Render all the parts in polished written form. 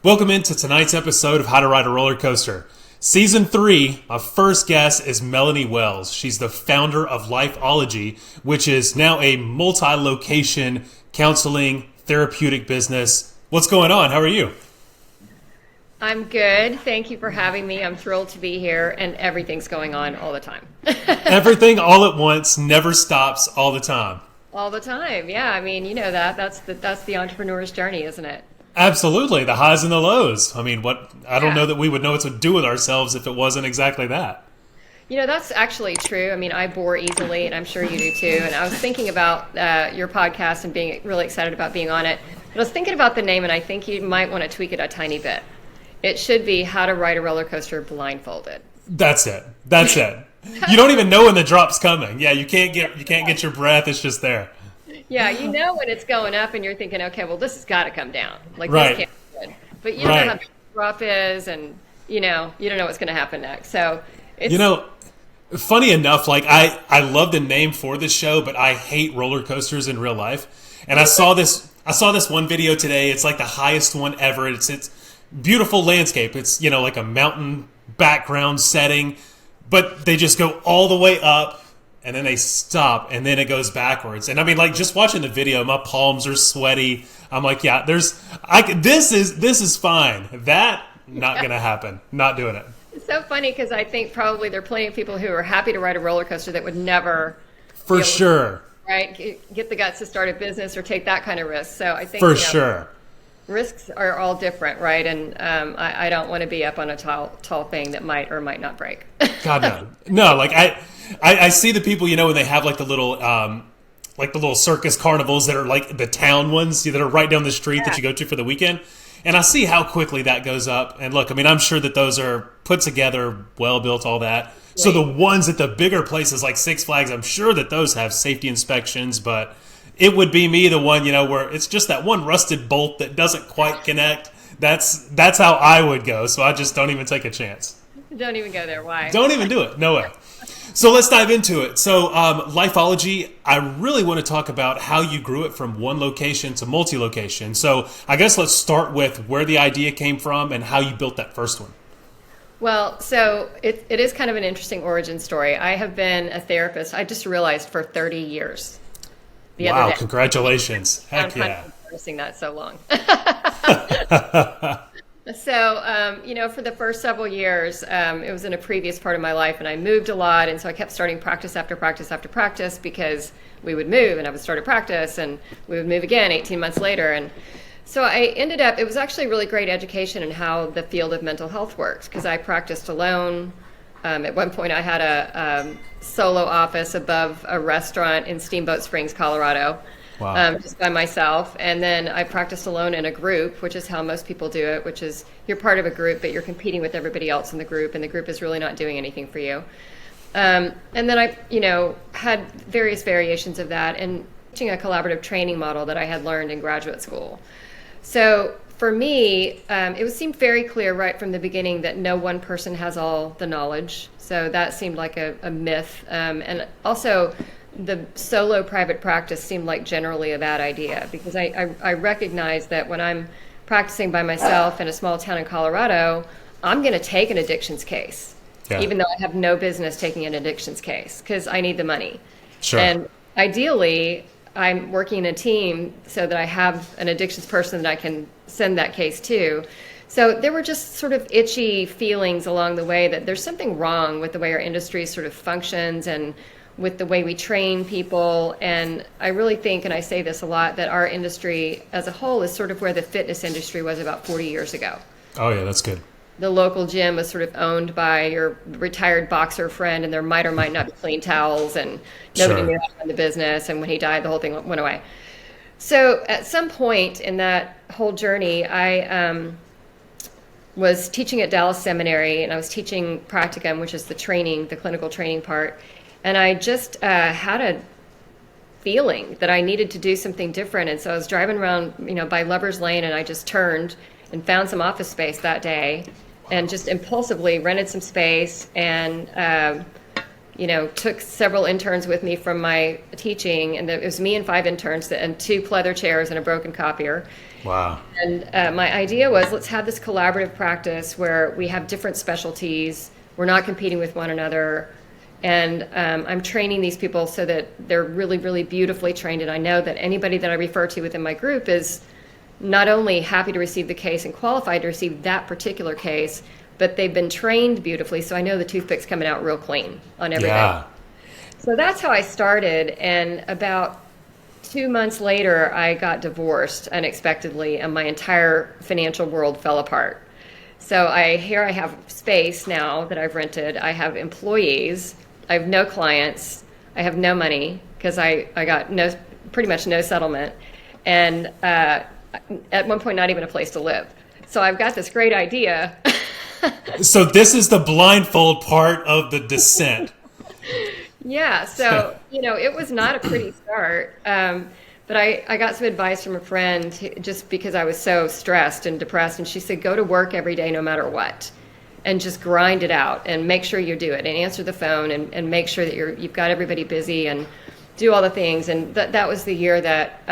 Welcome into tonight's episode of How to Ride a Roller Coaster. Season 3, my first guest is Melanie Wells. She's the founder of Lifeologie, which is now a multi-location counseling therapeutic business. What's going on? How are you? I'm good. Thank you for having me. I'm thrilled to be here, and everything's going on all the time. Everything all at once, never stops, all the time. All the time. Yeah, I mean, you know that. That's the entrepreneur's journey, isn't it? Absolutely, the highs and the lows. I mean, I don't Yeah. know that we would know what to do with ourselves if it wasn't exactly that. You know, that's actually true. I mean, I bore easily, and I'm sure you do too. And I was thinking about your podcast and being really excited about being on it. But I was thinking about the name, and I think you might want to tweak it a tiny bit. It should be How to Ride a Roller Coaster Blindfolded. That's it. That's it. You don't even know when the drop's coming. Yeah, you can't get your breath. It's just there. Yeah, you know when it's going up, and you're thinking, okay, well, this has got to come down. Like, Right. this can't be good. But you don't know how big the drop is, and, you don't know what's going to happen next. So it's... Funny enough, like I love the name for this show, but I hate roller coasters in real life. And I saw this one video today. It's like the highest one ever. It's beautiful landscape. It's, like a mountain background setting, but they just go all the way up and then they stop and then it goes backwards. And I mean, like, just watching the video, my palms are sweaty. I'm like, yeah, this is fine. That not going to happen. Not doing it. It's so funny because I think probably there are plenty of people who are happy to ride a roller coaster that would never For sure. right, get the guts to start a business or take that kind of risk. So I think For sure. risks are all different, right? And I don't want to be up on a tall thing that might or might not break. God, no. No, like I see the people, when they have like the little circus carnivals that are like the town ones that are right down the street that you go to for the weekend. And I see how quickly that goes up. And look, I mean, I'm sure that those are put together, well built, all that. Right. So the ones at the bigger places like Six Flags, I'm sure that those have safety inspections, but it would be me, the one, where it's just that one rusted bolt that doesn't quite connect. That's how I would go. So I just don't even take a chance. Don't even go there. Why? Don't even do it. No way. So let's dive into it. So Lifeologie, I really want to talk about how you grew it from one location to multi-location. So I guess let's start with where the idea came from and how you built that first one. Well, so it is kind of an interesting origin story. I have been a therapist, I just realized, for 30 years. Wow, congratulations. Heck I'm yeah. kind of noticing that so long. So, for the first several years, it was in a previous part of my life, and I moved a lot, and so I kept starting practice after practice after practice because we would move, and I would start a practice, and we would move again 18 months later. And so I ended up, it was actually a really great education in how the field of mental health works, because I practiced alone. At one point, I had a solo office above a restaurant in Steamboat Springs, Colorado. Wow. Just by myself. And then I practiced alone in a group, which is how most people do it, which is you're part of a group, but you're competing with everybody else in the group, and the group is really not doing anything for you. And then I, had various variations of that and teaching a collaborative training model that I had learned in graduate school. So for me, it seemed very clear right from the beginning that no one person has all the knowledge. So that seemed like a myth. And also, the solo private practice seemed like generally a bad idea because I recognize that when I'm practicing by myself in a small town in Colorado, I'm going to take an addictions case, even though I have no business taking an addictions case because I need the money. Sure. And ideally, I'm working in a team so that I have an addictions person that I can send that case to. So there were just sort of itchy feelings along the way that there's something wrong with the way our industry sort of functions and with the way we train people. And I really think, and I say this a lot, that our industry as a whole is sort of where the fitness industry was about 40 years ago. Oh, yeah, that's good. The local gym was sort of owned by your retired boxer friend, and there might or might not be clean towels, and nobody knew how to run the business. And when he died, the whole thing went away. So at some point in that whole journey, I was teaching at Dallas Seminary, and I was teaching practicum, which is the clinical training part. And I just had a feeling that I needed to do something different. And so I was driving around, by Lover's Lane, and I just turned and found some office space that day and just impulsively rented some space and, took several interns with me from my teaching, and it was me and 5 interns and 2 pleather chairs and a broken copier. Wow. And my idea was, let's have this collaborative practice where we have different specialties. We're not competing with one another. And I'm training these people so that they're really, really beautifully trained. And I know that anybody that I refer to within my group is not only happy to receive the case and qualified to receive that particular case, but they've been trained beautifully. So I know the toothpick's coming out real clean on everything. Yeah. So that's how I started. And about 2 months later, I got divorced unexpectedly, and my entire financial world fell apart. So I have space now that I've rented. I have employees. I have no clients. I have no money because I got pretty much no settlement. And at one point, not even a place to live. So I've got this great idea. So this is the blindfold part of the descent. Yeah, so, it was not a pretty start, but I got some advice from a friend just because I was so stressed and depressed, and she said, go to work every day no matter what, and just grind it out, and make sure you do it, and answer the phone, and make sure that you've got everybody busy, and do all the things. And that was the year that,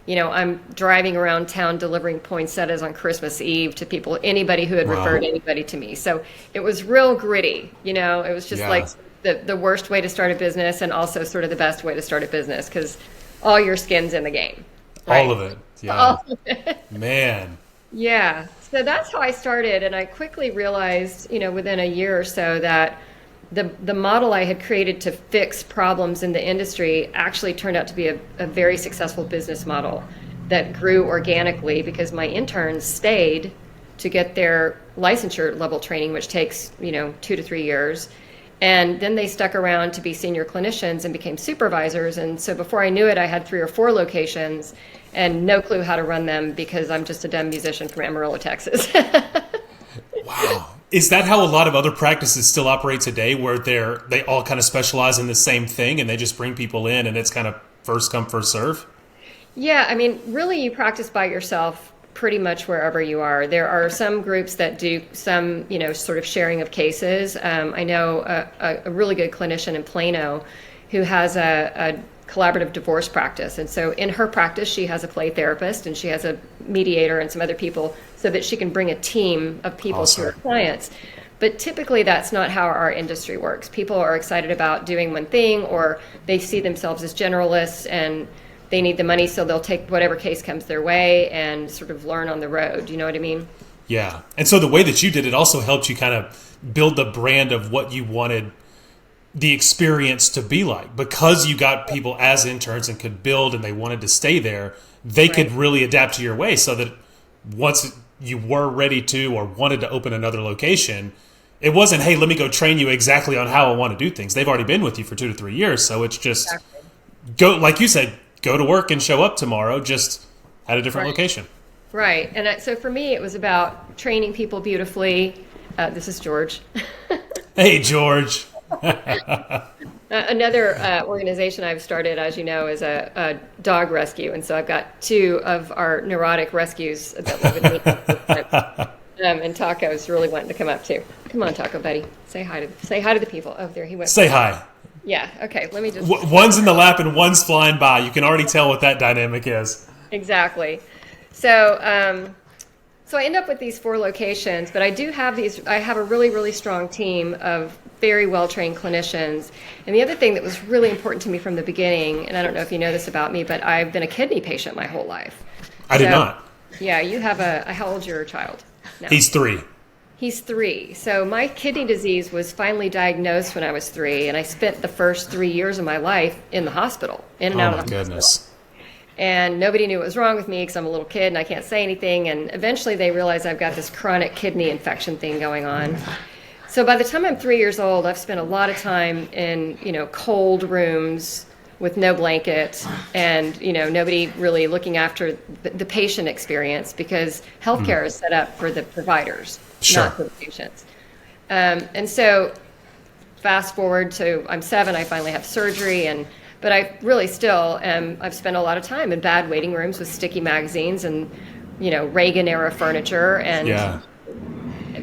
I'm driving around town delivering poinsettias on Christmas Eve to people, anybody who had referred anybody to me. So it was real gritty, it was just like the worst way to start a business, and also sort of the best way to start a business, because all your skin's in the game. Right? All of it. Yeah. All of it. Man. Yeah. So that's how I started. And I quickly realized, within a year or so, that the model I had created to fix problems in the industry actually turned out to be a very successful business model that grew organically, because my interns stayed to get their licensure level training, which takes, 2 to 3 years. And then they stuck around to be senior clinicians and became supervisors. And so before I knew it, I had 3 or 4 locations and no clue how to run them, because I'm just a dumb musician from Amarillo, Texas. Wow. Is that how a lot of other practices still operate today, where they all kind of specialize in the same thing and they just bring people in and it's kind of first come, first serve? Yeah, I mean, really, you practice by yourself pretty much wherever you are. There are some groups that do some, sort of sharing of cases. I know a really good clinician in Plano who has a collaborative divorce practice. And so in her practice, she has a play therapist and she has a mediator and some other people, so that she can bring a team of people to her clients. But typically that's not how our industry works. People are excited about doing one thing, or they see themselves as generalists and they need the money, so they'll take whatever case comes their way and sort of learn on the road. You know what I mean? Yeah. And so the way that you did it also helped you kind of build the brand of what you wanted the experience to be like. Because you got people as interns and could build and they wanted to stay there, they could really adapt to your way, so that once you were ready to or wanted to open another location, it wasn't, hey, let me go train you exactly on how I want to do things. They've already been with you for 2 to 3 years. So it's just go, like you said, go to work and show up tomorrow, just at a different location. Right. And so for me, it was about training people beautifully. This is George. Hey, George. Another organization I've started, as you know, is a dog rescue. And so I've got 2 of our neurotic rescues that live with me. And Taco's really wanting to come up too. Come on, Taco buddy. Say hi to the people. Oh, there he went. Say hi. Yeah. Okay. Let me just. One's in the lap and one's flying by. You can already tell what that dynamic is. Exactly. So, so I end up with these 4 locations, but I do have I have a really, really strong team of very well-trained clinicians. And the other thing that was really important to me from the beginning, and I don't know if you know this about me, but I've been a kidney patient my whole life. I did not. Yeah, you have how old's your child? No. He's 3. He's 3. So my kidney disease was finally diagnosed when I was 3, and I spent the first 3 years of my life in the hospital, in and out of the hospital. Oh, my goodness. And nobody knew what was wrong with me because I'm a little kid and I can't say anything. And eventually they realized I've got this chronic kidney infection thing going on. So by the time I'm 3 years old, I've spent a lot of time in, cold rooms with no blanket and, nobody really looking after the patient experience, because healthcare is set up for the providers, not for the patients. And so fast forward to I'm 7, I finally have surgery, but I really still I've spent a lot of time in bad waiting rooms with sticky magazines and, Reagan era furniture and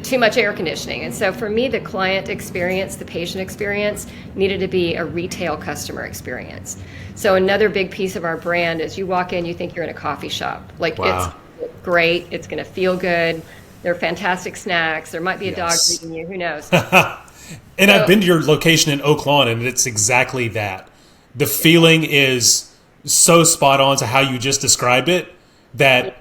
too much air conditioning. And so for me, the client experience, the patient experience needed to be a retail customer experience. So another big piece of our brand is you walk in, you think you're in a coffee shop. Like Wow. it's great. It's going to feel good. There are fantastic snacks. There might be a dog Yes. greeting you. Who knows? And So, I've been to your location in Oak Lawn, and it's exactly that. The feeling is so spot on to how you just described it that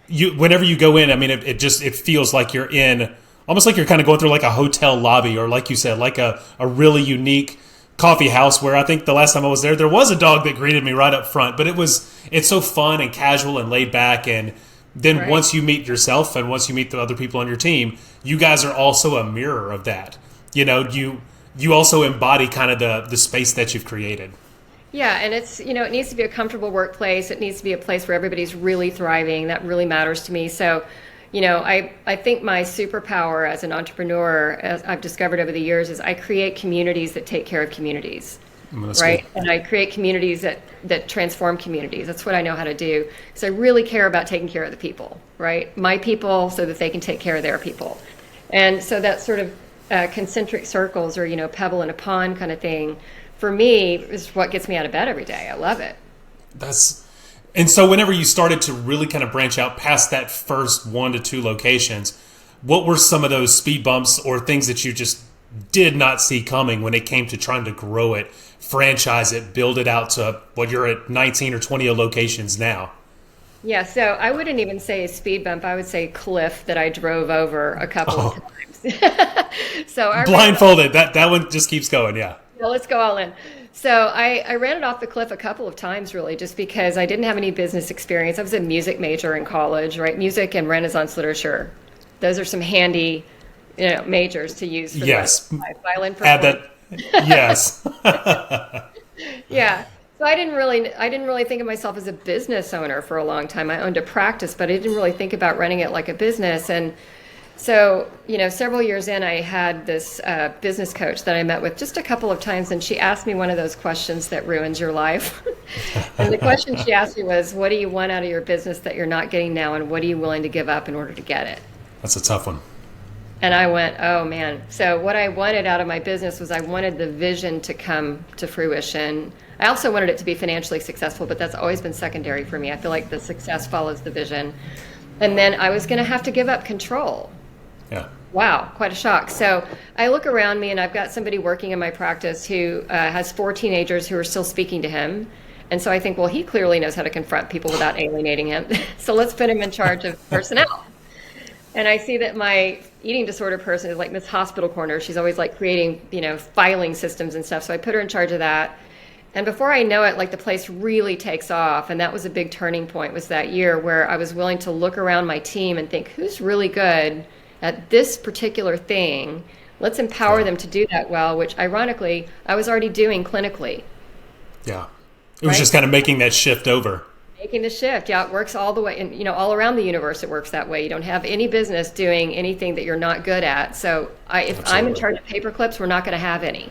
you, whenever you go in, I mean, it feels like you're in, almost like you're kind of going through like a hotel lobby, or like you said, like a really unique coffee house, where I think the last time I was there was a dog that greeted me right up front, but it's so fun and casual and laid back. And then right. once you meet yourself and once you meet the other people on your team, you guys are also a mirror of that. You also embody kind of the space that you've created. Yeah, and it's, it needs to be a comfortable workplace. It needs to be a place where everybody's really thriving. That really matters to me. So, I think my superpower as an entrepreneur, as I've discovered over the years, is I create communities that take care of communities, That's right? cool. And I create communities that transform communities. That's what I know how to do. So I really care about taking care of the people, right? My people, so that they can take care of their people. And so that sort of concentric circles, or, pebble in a pond kind of thing, for me, is what gets me out of bed every day. I love it. And so whenever you started to really kind of branch out past that first 1 to 2 locations, what were some of those speed bumps or things that you just did not see coming when it came to trying to grow it, franchise it, build it out to what you're at 19 or 20 locations now? Yeah, so I wouldn't even say a speed bump. I would say cliff that I drove over a couple of times. So I Blindfolded, that one just keeps going, yeah. Well, let's go all in. So I ran it off the cliff a couple of times, really, just because I didn't have any business experience. I was a music major in college, right? Music and Renaissance literature. Those are some handy, majors to use for Yes. the violin Add performance. that. Yes. Yeah. So I didn't really think of myself as a business owner for a long time. I owned a practice, but I didn't really think about running it like a business. And so, several years in, I had this business coach that I met with just a couple of times, and she asked me one of those questions that ruins your life. And the question she asked me was, what do you want out of your business that you're not getting now, and what are you willing to give up in order to get it? That's a tough one. And I went, oh man. So what I wanted out of my business was I wanted the vision to come to fruition. I also wanted it to be financially successful, but that's always been secondary for me. I feel like the success follows the vision. And then I was going to have to give up control. Yeah. Wow, quite a shock. So I look around me, and I've got somebody working in my practice who has 4 teenagers who are still speaking to him. And so I think, well, he clearly knows how to confront people without alienating him. So let's put him in charge of personnel. And I see that my eating disorder person is like Miss Hospital Corner. She's always like creating, filing systems and stuff. So I put her in charge of that. And before I know it, like the place really takes off. And that was a big turning point, was that year where I was willing to look around my team and think, who's really good at this particular thing? Let's empower them to do that well, which ironically, I was already doing clinically. Yeah. It was just kind of making that shift over. Making the shift. Yeah, it works all the way. And, all around the universe, it works that way. You don't have any business doing anything that you're not good at. So if I'm in charge of paper clips, we're not going to have any.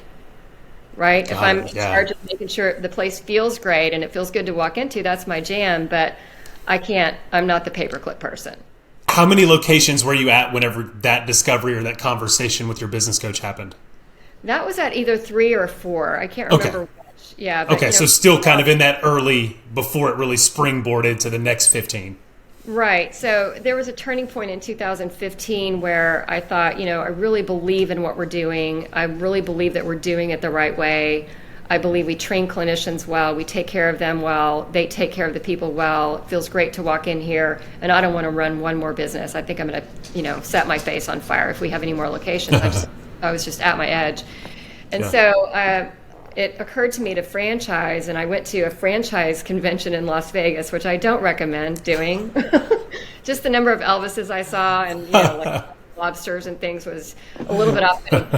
Right? If I'm in charge of making sure the place feels great and it feels good to walk into, that's my jam. But I'm not the paperclip person. How many locations were you at whenever that discovery or that conversation with your business coach happened? That was at either 3 or 4. I can't remember which. Yeah. But, okay, so still kind of in that early, before it really springboarded to the next 15. Right. So there was a turning point in 2015 where I thought, I really believe in what we're doing. I really believe that we're doing it the right way. I believe we train clinicians well. We take care of them well. They take care of the people well. It feels great to walk in here. And I don't want to run one more business. I think I'm going to, set my face on fire if we have any more locations. I was just at my edge. And so it occurred to me to franchise, and I went to a franchise convention in Las Vegas, which I don't recommend doing. Just the number of Elvises I saw and like lobsters and things was a little bit off-putting.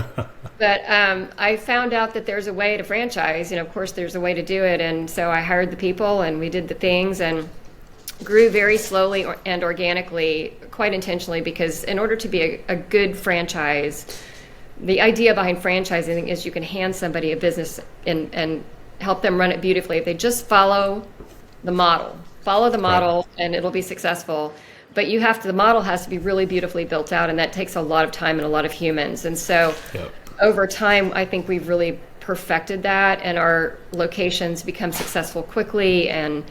But I found out that there's a way to franchise. Of course, there's a way to do it. And so I hired the people, and we did the things, and grew very slowly and organically, quite intentionally, because in order to be a good franchise, the idea behind franchising is you can hand somebody a business and help them run it beautifully if they just follow the model, and it'll be successful. but the model has to be really beautifully built out, and that takes a lot of time and a lot of humans. And so Yep. over time, I think we've really perfected that, and our locations become successful quickly, and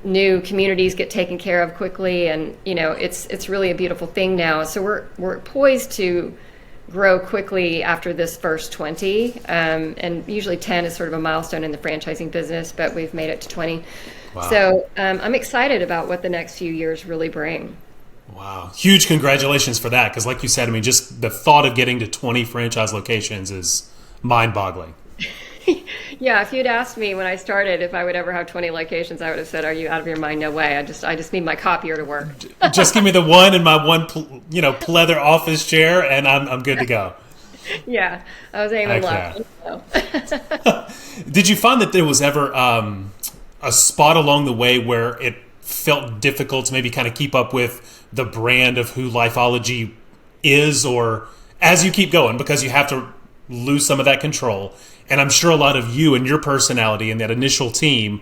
new communities get taken care of quickly, and it's really a beautiful thing now. So we're poised to grow quickly after this first 20, and usually 10 is sort of a milestone in the franchising business, but we've made it to 20. Wow. So I'm excited about what the next few years really bring. Wow. Huge congratulations for that. Because like you said, I mean, just the thought of getting to 20 franchise locations is mind-boggling. Yeah, if you'd asked me when I started if I would ever have 20 locations, I would have said, "Are you out of your mind? No way. I just need my copier to work." Just give me the one and my one, pleather office chair, and I'm good to go. Yeah, I was aiming low. So. Did you find that there was ever a spot along the way where it felt difficult to maybe kind of keep up with the brand of who Lifeologie is, or as you keep going, because you have to lose some of that control? And I'm sure a lot of you and your personality and that initial team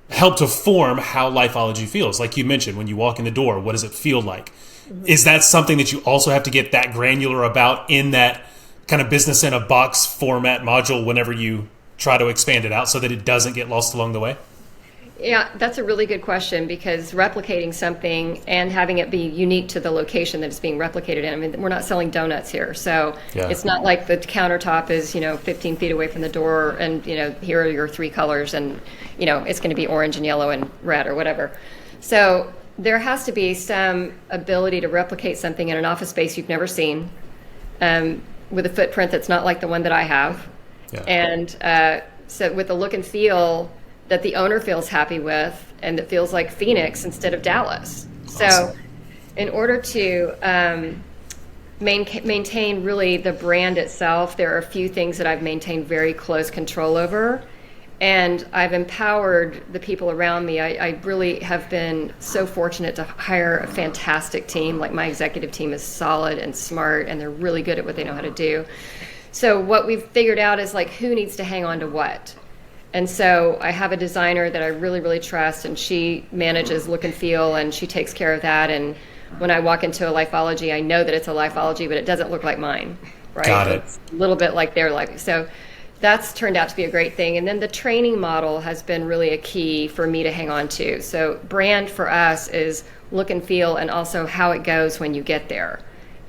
help to form how Lifeologie feels. Like you mentioned, when you walk in the door, what does it feel like? Mm-hmm. Is that something that you also have to get that granular about in that kind of business in a box format module whenever you try to expand it out so that it doesn't get lost along the way? Yeah, that's a really good question, because replicating something and having it be unique to the location that it's being replicated in. I mean, we're not selling donuts here, so It's not like the countertop is 15 feet away from the door, and here are your 3 colors, and it's going to be orange and yellow and red or whatever. So there has to be some ability to replicate something in an office space you've never seen, with a footprint that's not like the one that I have, and so with the look and feel that the owner feels happy with, and that feels like Phoenix instead of Dallas. Awesome. So in order to maintain really the brand itself, there are a few things that I've maintained very close control over, and I've empowered the people around me. I really have been so fortunate to hire a fantastic team. Like, my executive team is solid and smart, and they're really good at what they know how to do. So what we've figured out is who needs to hang on to what. And so I have a designer that I really, really trust, and she manages look and feel, and she takes care of that. And when I walk into a Lifeologie, I know that it's a Lifeologie, but it doesn't look like mine, right? Got it. It's a little bit like their life. So that's turned out to be a great thing. And then the training model has been really a key for me to hang on to. So brand for us is look and feel, and also how it goes when you get there.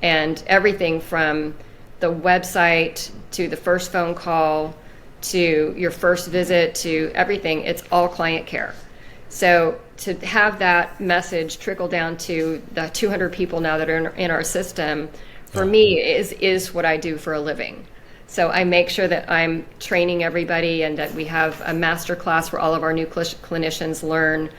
And everything from the website to the first phone call to your first visit to everything, it's all client care. So to have that message trickle down to the 200 people now that are in our system, for me, is what I do for a living. So I make sure that I'm training everybody, and that we have a master class where all of our new clinicians learn,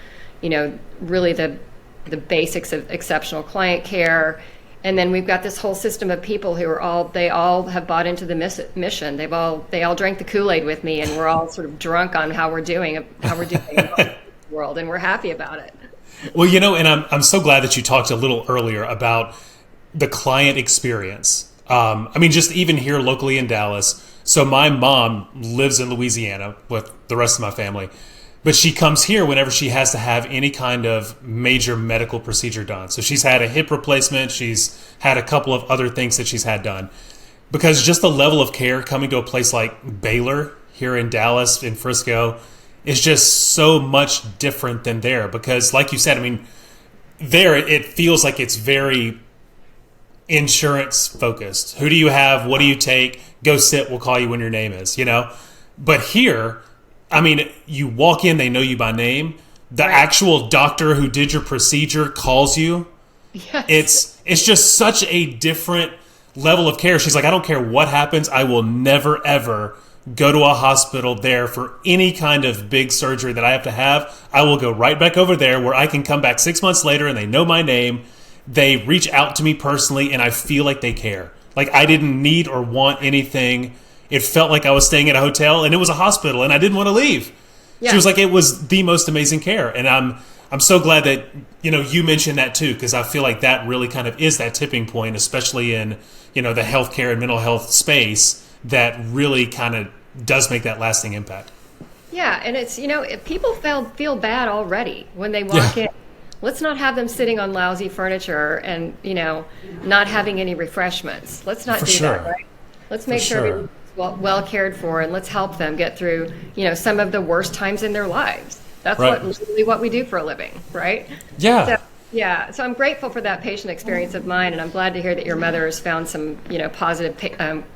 really the basics of exceptional client care. And then we've got this whole system of people who they all have bought into the mission. They all drank the Kool-Aid with me, and we're all sort of drunk on how we're doing in the world, and we're happy about it. Well, and I'm so glad that you talked a little earlier about the client experience. I mean, just even here locally in Dallas. So my mom lives in Louisiana with the rest of my family, but she comes here whenever she has to have any kind of major medical procedure done. So she's had a hip replacement. She's had a couple of other things that she's had done. Because just the level of care coming to a place like Baylor here in Dallas, in Frisco, is just so much different than there. Because like you said, I mean, there it feels like it's very insurance focused. Who do you have? What do you take? Go sit. We'll call you when your name is, But here, I mean, you walk in, they know you by name. The actual doctor who did your procedure calls you. Yes. It's just such a different level of care. She's like, I don't care what happens. I will never, ever go to a hospital there for any kind of big surgery that I have to have. I will go right back over there where I can come back 6 months later and they know my name. They reach out to me personally, and I feel like they care. Like, I didn't need or want anything. It felt like I was staying at a hotel, and it was a hospital, and I didn't want to leave. Yeah. She was like, it was the most amazing care. And I'm so glad that, you mentioned that too, because I feel like that really kind of is that tipping point, especially in, the healthcare and mental health space, that really kind of does make that lasting impact. Yeah. And it's, people feel bad already when they walk in. let's not have them sitting on lousy furniture and, not having any refreshments. Let's not do that, right? Let's make sure everyone's well cared for, and let's help them get through, some of the worst times in their lives. That's literally what we do for a living, right? Yeah. So I'm grateful for that patient experience of mine, and I'm glad to hear that your mother has found some, positive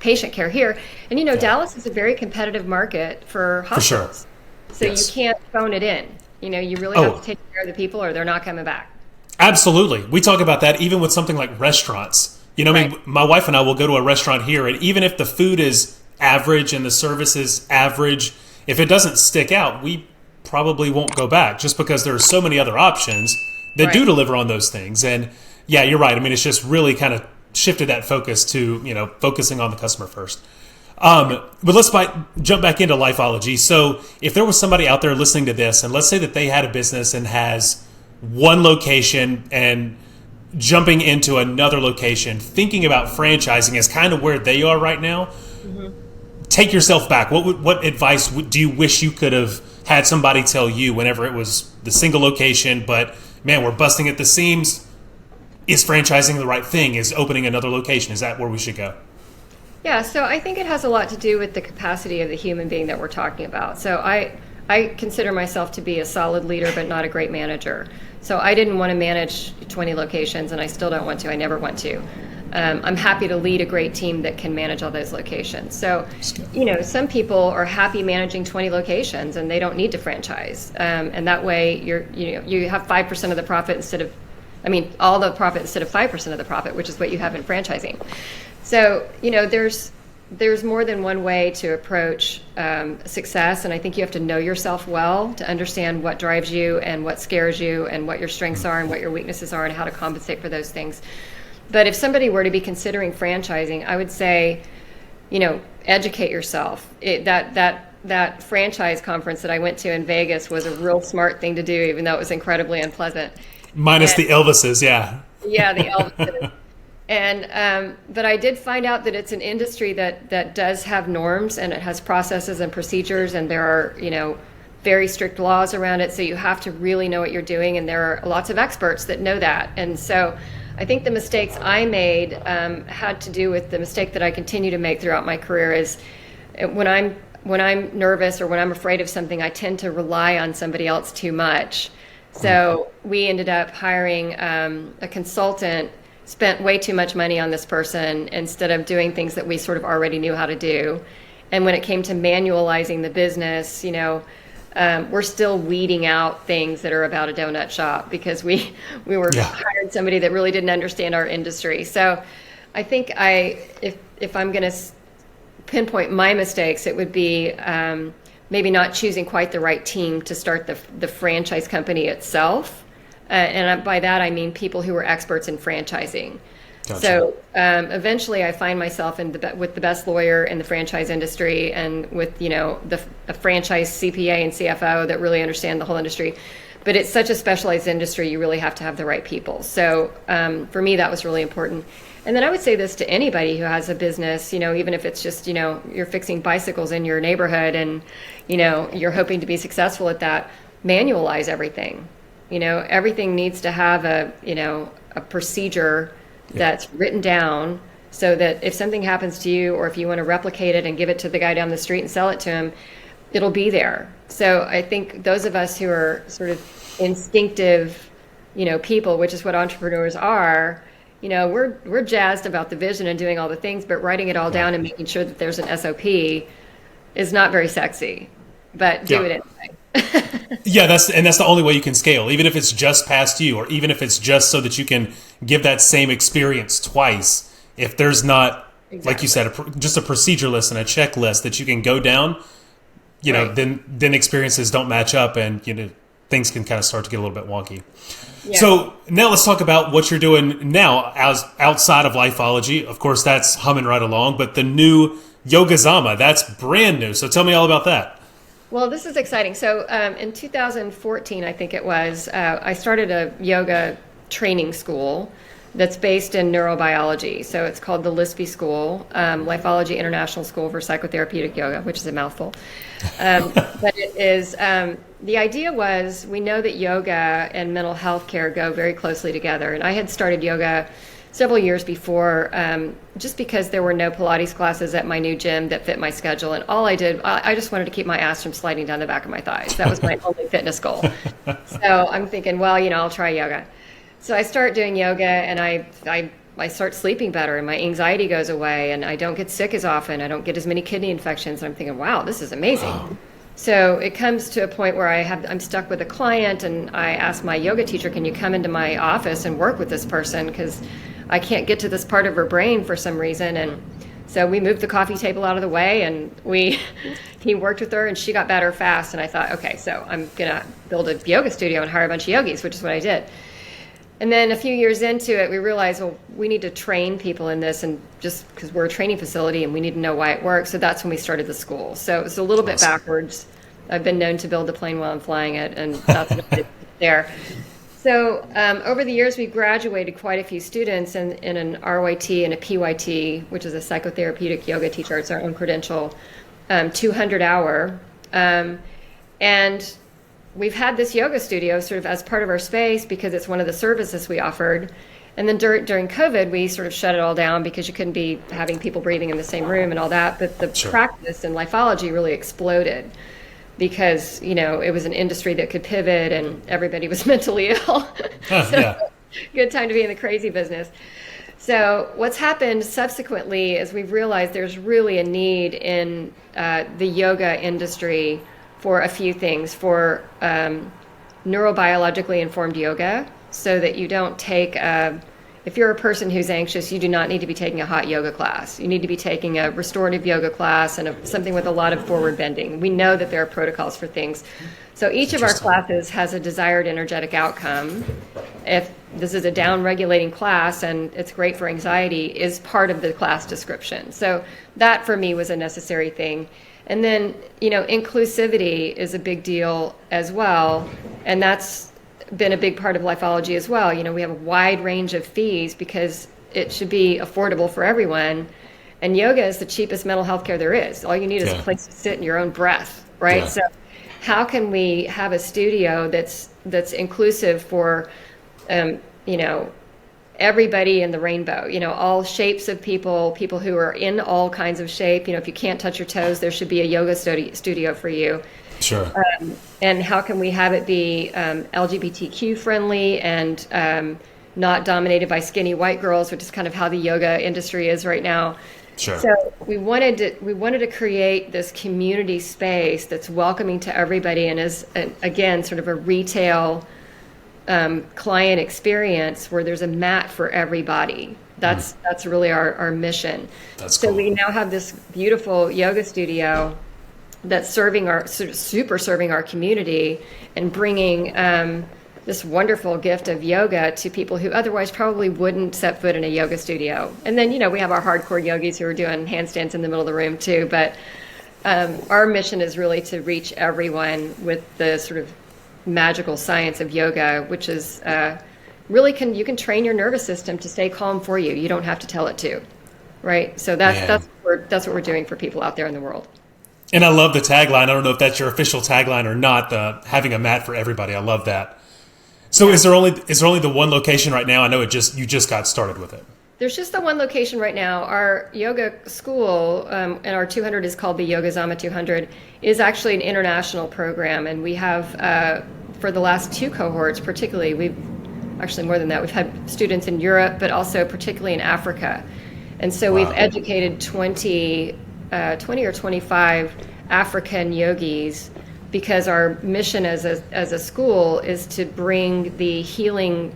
patient care here. And Dallas is a very competitive market for hospitals, so you can't phone it in. You really have to take care of the people, or they're not coming back. Absolutely, we talk about that even with something like restaurants. I mean, my wife and I will go to a restaurant here, and even if the food is average and the service is average, if it doesn't stick out, we probably won't go back, just because there are so many other options that do deliver on those things. And yeah, you're right. I mean, it's just really kind of shifted that focus to, focusing on the customer first. But let's jump back into Lifeologie. So if there was somebody out there listening to this, and let's say that they had a business and has one location and jumping into another location, thinking about franchising is kind of where they are right now. Take yourself back. What advice do you wish you could have had somebody tell you whenever it was the single location, but man, we're busting at the seams? Is franchising the right thing? Is opening another location? Is that where we should go? Yeah, so I think it has a lot to do with the capacity of the human being that we're talking about. So I consider myself to be a solid leader, but not a great manager. So I didn't want to manage 20 locations, and I still don't want to. I never want to. I'm happy to lead a great team that can manage all those locations. So, some people are happy managing 20 locations and they don't need to franchise. And that way you have 5% of the profit all the profit instead of 5% of the profit, which is what you have in franchising. So, there's more than one way to approach success. And I think you have to know yourself well to understand what drives you and what scares you and what your strengths are and what your weaknesses are and how to compensate for those things. But if somebody were to be considering franchising, I would say, educate yourself. That franchise conference that I went to in Vegas was a real smart thing to do, even though it was incredibly unpleasant. Minus the Elvises, yeah. Yeah, the Elvises. And but I did find out that it's an industry that does have norms, and it has processes and procedures, and there are, very strict laws around it. So you have to really know what you're doing, and there are lots of experts that know that. And so I think the mistakes I made had to do with the mistake that I continue to make throughout my career is when I'm nervous or when I'm afraid of something, I tend to rely on somebody else too much. So we ended up hiring a consultant, spent way too much money on this person instead of doing things that we sort of already knew how to do. And when it came to manualizing the business, we're still weeding out things that are about a donut shop because we hired somebody that really didn't understand our industry. So I think if I'm going to pinpoint my mistakes, it would be maybe not choosing quite the right team to start the franchise company itself. And by that, I mean people who are experts in franchising. Gotcha. So eventually I find myself with the best lawyer in the franchise industry and with, a franchise CPA and CFO that really understand the whole industry. But it's such a specialized industry, you really have to have the right people. So for me, that was really important. And then I would say this to anybody who has a business, even if it's just, you're fixing bicycles in your neighborhood and, you're hoping to be successful at that, manualize everything. Everything needs to have a procedure that's written down so that if something happens to you or if you want to replicate it and give it to the guy down the street and sell it to him, it'll be there. So I think those of us who are sort of instinctive, people, which is what entrepreneurs are, we're jazzed about the vision and doing all the things, but writing it all down and making sure that there's an SOP is not very sexy, but do it anyway. Yeah, that's the only way you can scale, even if it's just past you, or even if it's just so that you can give that same experience twice. If there's not, like you said, just a procedure list and a checklist that you can go down, then experiences don't match up, and things can kind of start to get a little bit wonky. Yeah. So now let's talk about what you're doing now as outside of Lifeologie. Of course, that's humming right along, but the new Yogazama, that's brand new. So tell me all about that. Well, this is exciting. So in 2014, I think it was, I started a yoga training school that's based in neurobiology. So it's called the LISP School, Lifeologie International School for Psychotherapeutic Yoga, which is a mouthful. But it is, the idea was, we know that yoga and mental health care go very closely together. And I had started yoga several years before, just because there were no Pilates classes at my new gym that fit my schedule. And all I did, I just wanted to keep my ass from sliding down the back of my thighs. That was my only fitness goal. So I'm thinking, well, I'll try yoga. So I start doing yoga, and I start sleeping better, and my anxiety goes away, and I don't get sick as often. I don't get as many kidney infections. And I'm thinking, wow, this is amazing. Wow. So it comes to a point where I'm stuck with a client, and I ask my yoga teacher, can you come into my office and work with this person? Because I can't get to this part of her brain for some reason. And so we moved the coffee table out of the way, and he worked with her, and she got better fast. And I thought, okay, so I'm going to build a yoga studio and hire a bunch of yogis, which is what I did. And then a few years into it, we realized, well, we need to train people in this, and just because we're a training facility and we need to know why it works. So that's when we started the school. So it was a little bit backwards. I've been known to build the plane while I'm flying it, and that's what I did there. So over the years, we've graduated quite a few students in an RYT and a PYT, which is a psychotherapeutic yoga teacher. It's our own credential, 200 hour. And we've had this yoga studio sort of as part of our space because it's one of the services we offered. And then during COVID, we sort of shut it all down because you couldn't be having people breathing in the same room and all that. But the practice in Lifeologie really exploded because, it was an industry that could pivot and everybody was mentally ill. Good time to be in the crazy business. So what's happened subsequently is we've realized there's really a need in the yoga industry for a few things, for neurobiologically informed yoga, so that you don't take, if you're a person who's anxious, you do not need to be taking a hot yoga class. You need to be taking a restorative yoga class and something with a lot of forward bending. We know that there are protocols for things. So each of our classes has a desired energetic outcome. If this is a down-regulating class and it's great for anxiety, is part of the class description. So that for me was a necessary thing. And then, inclusivity is a big deal as well. And that's been a big part of Lifeologie as well. We have a wide range of fees because it should be affordable for everyone. And yoga is the cheapest mental health care there is. All you need is a place to sit in your own breath, right? Yeah. So how can we have a studio that's inclusive for, everybody in the rainbow, all shapes of people who are in all kinds of shape. If you can't touch your toes, there should be a yoga studio for you. Sure. And how can we have it be LGBTQ friendly and not dominated by skinny white girls, which is kind of how the yoga industry is right now. Sure. So we wanted to create this community space that's welcoming to everybody and is, again, sort of a retail client experience where there's a mat for everybody. That's really our mission. That's cool. So we now have this beautiful yoga studio that's super serving our community and bringing this wonderful gift of yoga to people who otherwise probably wouldn't set foot in a yoga studio. And then, we have our hardcore yogis who are doing handstands in the middle of the room too. But our mission is really to reach everyone with the sort of magical science of yoga, which is you can train your nervous system to stay calm for you. You don't have to tell it to, right? So that's what we're doing for people out there in the world. And I love the tagline. I don't know if that's your official tagline or not. The having a mat for everybody. I love that. So is there only the one location right now? I know you just got started with it. There's just the one location right now. Our yoga school, and our 200 is called the Yoga Zama 200, is actually an international program. And we have, for the last two cohorts particularly, actually more than that, we've had students in Europe, but also particularly in Africa. And so We've educated 20 or 25 African yogis because our mission as a school is to bring the healing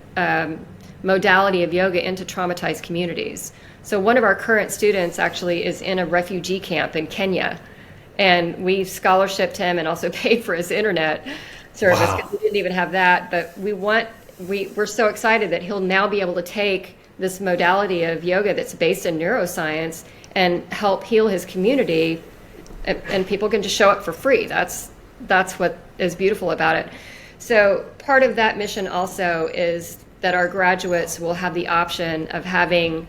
modality of yoga into traumatized communities. So one of our current students actually is in a refugee camp in Kenya, and we scholarshiped him and also paid for his internet service because we didn't even have that. But we're so excited that he'll now be able to take this modality of yoga that's based in neuroscience and help heal his community, and people can just show up for free. That's what is beautiful about it. So part of that mission also is that our graduates will have the option of having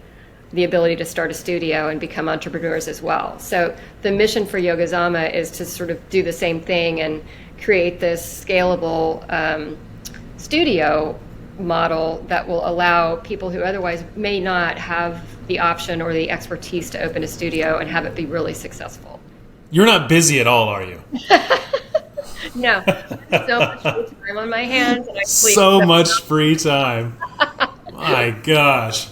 the ability to start a studio and become entrepreneurs as well. So the mission for Yogazama is to sort of do the same thing and create this scalable studio model that will allow people who otherwise may not have the option or the expertise to open a studio and have it be really successful. You're not busy at all, are you? No, so much free time on my hands, and I sleep So much free time. My gosh.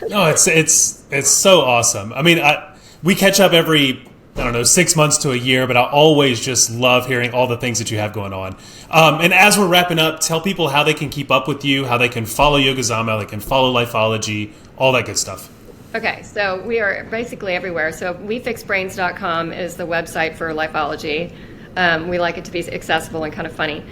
No, it's so awesome. I mean, we catch up every, I don't know, 6 months to a year, but I always just love hearing all the things that you have going on. And as we're wrapping up, tell people how they can keep up with you, how they can follow Yogazama, how they can follow Lifeologie, all that good stuff. Okay, so we are basically everywhere. So wefixbrains.com is the website for Lifeologie. We like it to be accessible and kind of funny.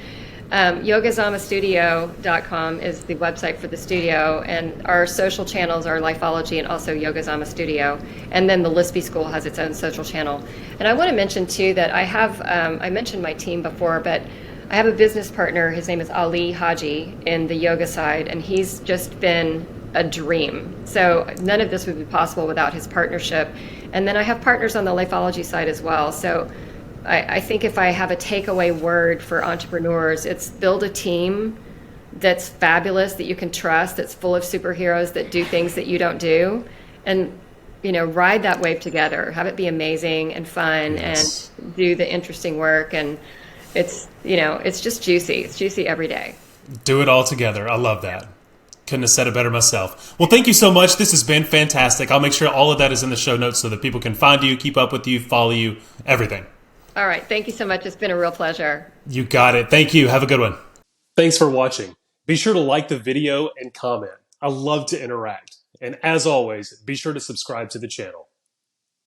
Yogazamastudio.com is the website for the studio, and our social channels are Lifeologie and also Yogazama Studio. And then the Lispy School has its own social channel. And I want to mention too that I have, I mentioned my team before, but I have a business partner. His name is Ali Haji in the yoga side, and he's just been a dream. So none of this would be possible without his partnership. And then I have partners on the Lifeologie side as well. So I think if I have a takeaway word for entrepreneurs, it's build a team that's fabulous, that you can trust, that's full of superheroes that do things that you don't do, and ride that wave together. Have it be amazing and fun, yes, and do the interesting work. And it's just juicy. It's juicy every day. Do it all together. I love that. Couldn't have said it better myself. Well, thank you so much. This has been fantastic. I'll make sure all of that is in the show notes so that people can find you, keep up with you, follow you, everything. All right. Thank you so much. It's been a real pleasure. You got it. Thank you. Have a good one. Thanks for watching. Be sure to like the video and comment. I love to interact. And as always, be sure to subscribe to the channel.